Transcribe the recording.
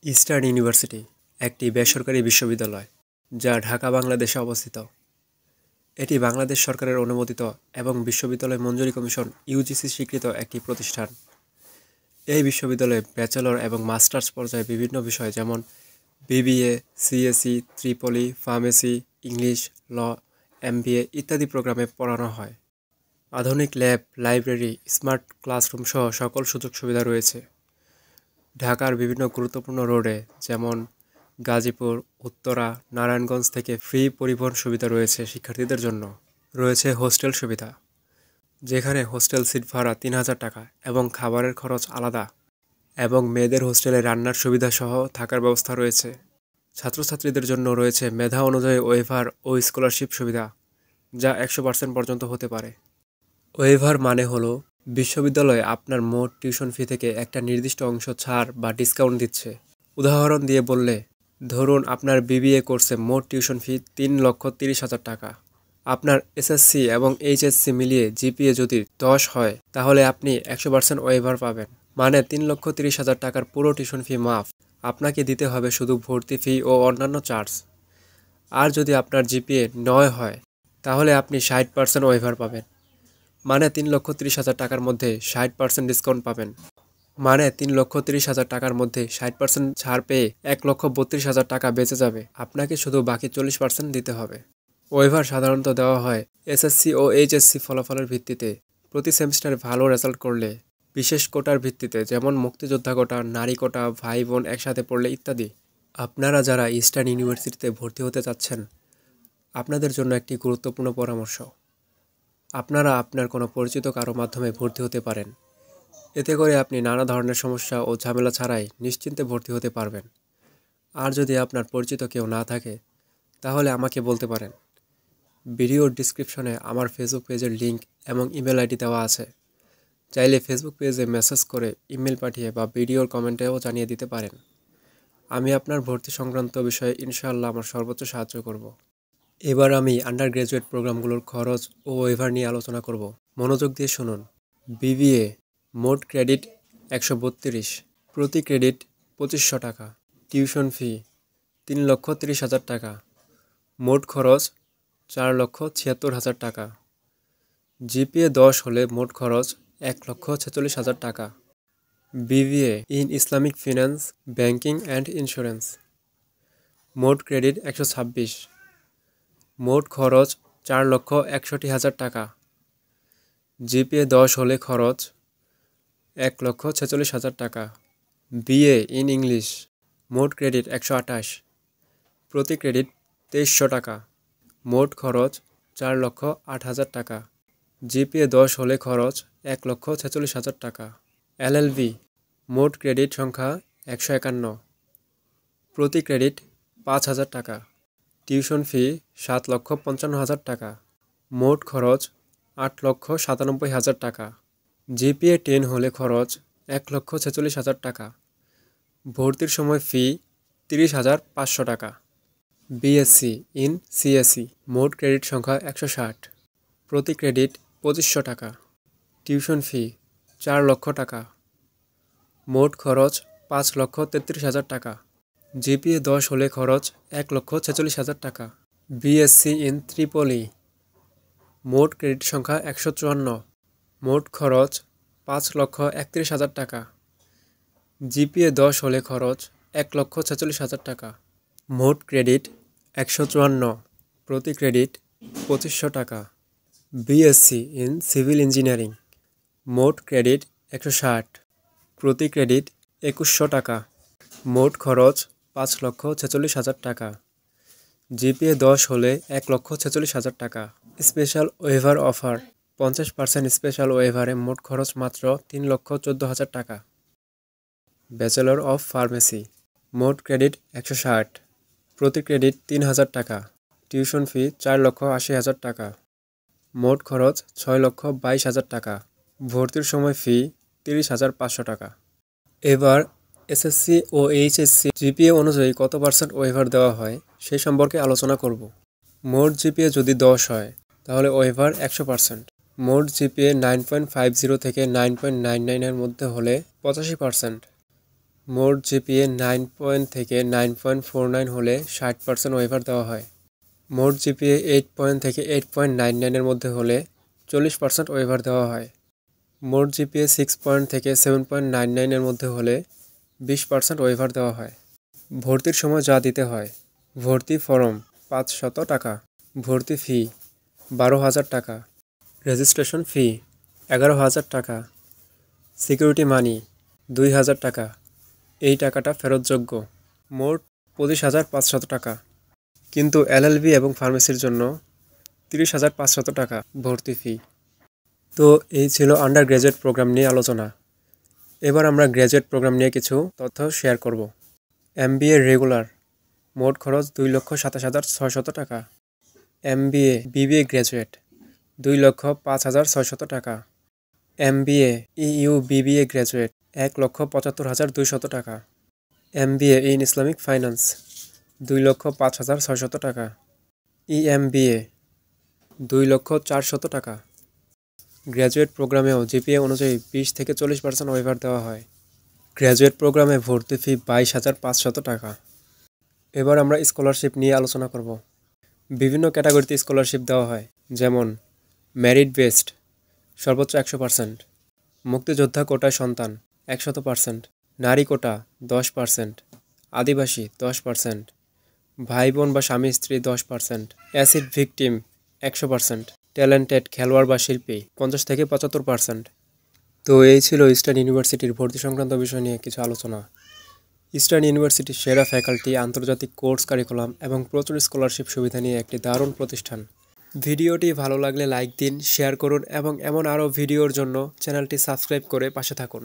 Eastern university একটি বেসরকারি বিশ্ববিদ্যালয় যা ঢাকা, বাংলাদেশে অবস্থিত। এটি বাংলাদেশ সরকারের অনুমোদিত এবং বিশ্ববিদ্যালয় মঞ্জুরি কমিশন (ইউজিসি) স্বীকৃত একটি প্রতিষ্ঠান। এই বিশ্ববিদ্যালয়ে ব্যাচেলর এবং মাস্টার্স পর্যায়ে বিভিন্ন বিষয় যেমন বিবিএ, সিএসসি, ত্রিপলি, ফার্মেসি, ইংলিশ, ল, এমবিএ ইত্যাদি প্রোগ্রামে পড়ানো হয়। আধুনিক ল্যাব, লাইব্রেরি, স্মার্ট ক্লাসরুম সহ সকল সুযোগ সুবিধা রয়েছে। ঢাকার বিভিন্ন গুরুত্বপূর্ণ রোডে যেমন গাজীপুর, উত্তরা, নারায়ণগঞ্জ থেকে ফ্রি পরিবহন সুবিধা রয়েছে। শিক্ষার্থীদের জন্য রয়েছে হোস্টেল সুবিধা, যেখানে হোস্টেল সিট ভাড়া ৩,০০০ টাকা এবং খাবারের খরচ আলাদা, এবং মেয়েদের হোস্টেলে রান্নার সুবিধা সহ থাকার ব্যবস্থা রয়েছে। ছাত্রছাত্রীদের জন্য রয়েছে মেধা অনুযায়ী ওয়েভার ও স্কলারশিপ সুবিধা, যা ১০০% পর্যন্ত হতে পারে। ওয়েভার মানে হলো বিশ্ববিদ্যালয় আপনার মোট টিউশন ফি থেকে একটা নির্দিষ্ট অংশ ছাড় বা ডিসকাউন্ট দিচ্ছে। উদাহরণ দিয়ে বললে, ধরুন আপনার বিবিএ কোর্সে মোট টিউশন ফি ৩,৩০,০০০ টাকা। আপনার এসএসসি এবং এইচএসসি মিলিয়ে জিপিএ যদি ১০ হয়, তাহলে আপনি ১০০% ওয়েভার পাবেন। মানে ৩,৩০,০০০ টাকার পুরো টিউশন ফি মাফ। আপনাকে দিতে হবে শুধু ভর্তি ফি ও অন্যান্য চার্জ। আর যদি আপনার জিপিএ ৯ হয়, তাহলে আপনি ৬০% ওয়েভার পাবেন। মানে ৩,৩০,০০০ টাকার মধ্যে ৬০% ডিসকাউন্ট পাবেন। মানে ৩,৩০,০০০ টাকার মধ্যে ৬০% ছাড় পেয়ে ১,৩২,০০০ টাকা বেঁচে যাবে। আপনাকে শুধু বাকি ৪০% দিতে হবে। ওয়েভার সাধারণত দেওয়া হয় এসএসসি ও এইচএসসি ফলাফলের ভিত্তিতে। প্রতি সেমিস্টারে ভালো রেজাল্ট করলে, বিশেষ কোটার ভিত্তিতে যেমন মুক্তিযোদ্ধা কোটা, নারী কোটা, ভাই বোন একসাথে পড়লে ইত্যাদি। আপনারা যারা ইস্টার্ন ইউনিভার্সিটিতে ভর্তি হতে চাচ্ছেন, আপনাদের জন্য একটি গুরুত্বপূর্ণ পরামর্শ। আপনারা আপনার কোনো পরিচিত কারো মাধ্যমে ভর্তি হতে পারেন। এতে করে আপনি নানা ধরনের সমস্যা ও ঝামেলা ছাড়াই নিশ্চিন্তে ভর্তি হতে পারবেন। আর যদি আপনার পরিচিত কেউ না থাকে, তাহলে আমাকে বলতে পারেন। ভিডিওর ডিসক্রিপশনে আমার ফেসবুক পেজের লিঙ্ক এবং ইমেল আইডি দেওয়া আছে। চাইলে ফেসবুক পেজে মেসেজ করে, ইমেল পাঠিয়ে বা ভিডিওর কমেন্টেও জানিয়ে দিতে পারেন। আমি আপনার ভর্তি সংক্রান্ত বিষয়ে ইনশাআল্লাহ আমার সর্বোচ্চ সাহায্য করব। এবার আমি আন্ডার গ্র্যাজুয়েট প্রোগ্রামগুলোর খরচ ও ওয়েভার নিয়ে আলোচনা করব। মনোযোগ দিয়ে শুনুন। বিবিএ মোট ক্রেডিট ১৩২, প্রতি ক্রেডিট ২৫০০ টাকা। টিউশন ফি ৩,৩০,০০০ টাকা। মোট খরচ ৪,৭৬,০০০ টাকা। জিপিএ ১০ হলে মোট খরচ ১,৪৬,০০০ টাকা। BBA in Islamic finance, banking and insurance, মোট ক্রেডিট ১২৬। মোট খরচ ৪,৬১,০০০ টাকা। জিপিএ ১০ হলে খরচ ১,৪৬,০০০ টাকা। বিএ ইন ইংলিশ, মোট ক্রেডিট ১২৮, প্রতি ক্রেডিট ২৩০০ টাকা। মোট খরচ ৪,০৮,০০০ টাকা। জিপিএ ১০ হলে খরচ ১,৪৬,০০০ টাকা। এলএলবি, মোট ক্রেডিট সংখ্যা ১৫১, প্রতি ক্রেডিট ৫,০০০ টাকা। টিউশন ফি ৭,৫৫,০০০ টাকা। মোট খরচ ৮,৯৭,০০০ টাকা। জিপিএ ১০ হলে খরচ ১,৪৬,০০০ টাকা। ভর্তির সময় ফি ৩০,৫০০ টাকা। বিএসসি ইন সিএসসি, মোট ক্রেডিট সংখ্যা ১৬০, প্রতি ক্রেডিট ২৫০০ টাকা। টিউশন ফি ৪,০০,০০০ টাকা। মোট খরচ ৫,৩৩,০০০ টাকা। জিপিএ ১০ হলে খরচ ১,৪৬,০০০ টাকা। বিএসসি ইন ত্রিপলি, মোট ক্রেডিট সংখ্যা ১৫৪, মোট খরচ ৫,৩১,০০০ টাকা। জিপিএ ১০ হলে খরচ ১,৪৬,০০০ টাকা। মোট ক্রেডিট ১৫৪, প্রতি ক্রেডিট ২৫০০ টাকা। বিএসসি ইন সিভিল ইঞ্জিনিয়ারিং, মোট ক্রেডিট ১৬০, প্রতি ক্রেডিট ২১০০ টাকা। মোট খরচ ৫,৪৬,০০০ টাকা। জিপিএ ১০ হলে ১,৪৬,০০০ টাকা। স্পেশাল ওয়েভার অফার, ৫০% স্পেশাল ওয়েভারে মোট খরচ মাত্র ৩,১৪,০০০ টাকা। ব্যাচেলর অফ ফার্মেসি, মোট ক্রেডিট ১৬০, প্রতি ক্রেডিট ৩,০০০ টাকা। টিউশন ফি ৪,৮০,০০০ টাকা। মোট খরচ ৬,২২,০০০ টাকা। ভর্তির সময় ফি ৩০,৫০০ টাকা। এবার এসএসসি ও এইচএসসি জিপিএ অনুযায়ী কত পার্সেন্ট ওয়েভার দেওয়া হয় সেই সম্পর্কে আলোচনা করব। মোট জিপিএ যদি ১০ হয়, তাহলে ওয়েভার ১০০%। মোট জিপিএ 9.50 থেকে 9.99 এর মধ্যে হলে 85%। মোট জিপিএ 9 থেকে 9.49 হলে 60% ওয়েভার দেওয়া হয়। মোট জিপিএ 8 থেকে 8.99 এর মধ্যে হলে 40% ওয়েভার দেওয়া হয়। মোট জিপিএ 6 থেকে 7.99 এর মধ্যে হলে 20% ওয়েভার দেওয়া হয়। ভর্তির সময় যা দিতে হয়: ভর্তি ফরম 500 টাকা, ভর্তি ফি 12,000 টাকা, রেজিস্ট্রেশন ফি 11,000 টাকা, সিকিউরিটি মানি 2,000 টাকা, এই টাকাটা ফেরতযোগ্য। মোট 25,500 টাকা। কিন্তু এলএলবি এবং ফার্মেসির জন্য 30,500 টাকা ভর্তি ফি। তো এই ছিল আন্ডার গ্র্যাজুয়েট প্রোগ্রাম নিয়ে আলোচনা। এবার আমরা গ্র্যাজুয়েট প্রোগ্রাম নিয়ে কিছু তথ্য শেয়ার করব। এমবিএ রেগুলার মোট খরচ 2,27,600 টাকা। এমবিএ বিবিএ গ্র্যাজুয়েট 2,05,600 টাকা। এমবিএ ইইউ বিবিএ গ্র্যাজুয়েট 1,75,200 টাকা। এমবিএ ইন ইসলামিক ফাইন্যান্স 2,05,600 টাকা। ইএমবিএ 2,04,000 টাকা। গ্র্যাজুয়েট প্রোগ্রামেও জিপিএ অনুযায়ী 20 থেকে 40% ওয়েভার দেওয়া হয়। গ্র্যাজুয়েট প্রোগ্রামে ভর্তি ফি 22,500 টাকা। এবার আমরা স্কলারশিপ নিয়ে আলোচনা করব। বিভিন্ন ক্যাটাগরিতে স্কলারশিপ দেওয়া হয়, যেমন মেরিট বেসড সর্বোচ্চ 100%, মুক্তিযোদ্ধা কোটায় সন্তান 100%, নারী কোটা 10%, আদিবাসী 10%, ভাই বোন বা স্বামী স্ত্রী 10%, অ্যাসিড ভিকটিম 100%, ট্যালেন্টেড খেলোয়াড় বা শিল্পী 50 থেকে 75%। তো এই ছিল ইস্টার্ন ইউনিভার্সিটির ভর্তি সংক্রান্ত বিষয় নিয়ে কিছু আলোচনা। ইস্টার্ন ইউনিভার্সিটির সেরা ফ্যাকাল্টি, আন্তর্জাতিক কোর্স কারিকুলাম এবং প্রচুর স্কলারশিপ সুবিধা নিয়ে একটি দারুণ প্রতিষ্ঠান। ভিডিওটি ভালো লাগলে লাইক দিন, শেয়ার করুন এবং এমন আরও ভিডিওর জন্য চ্যানেলটি সাবস্ক্রাইব করে পাশে থাকুন।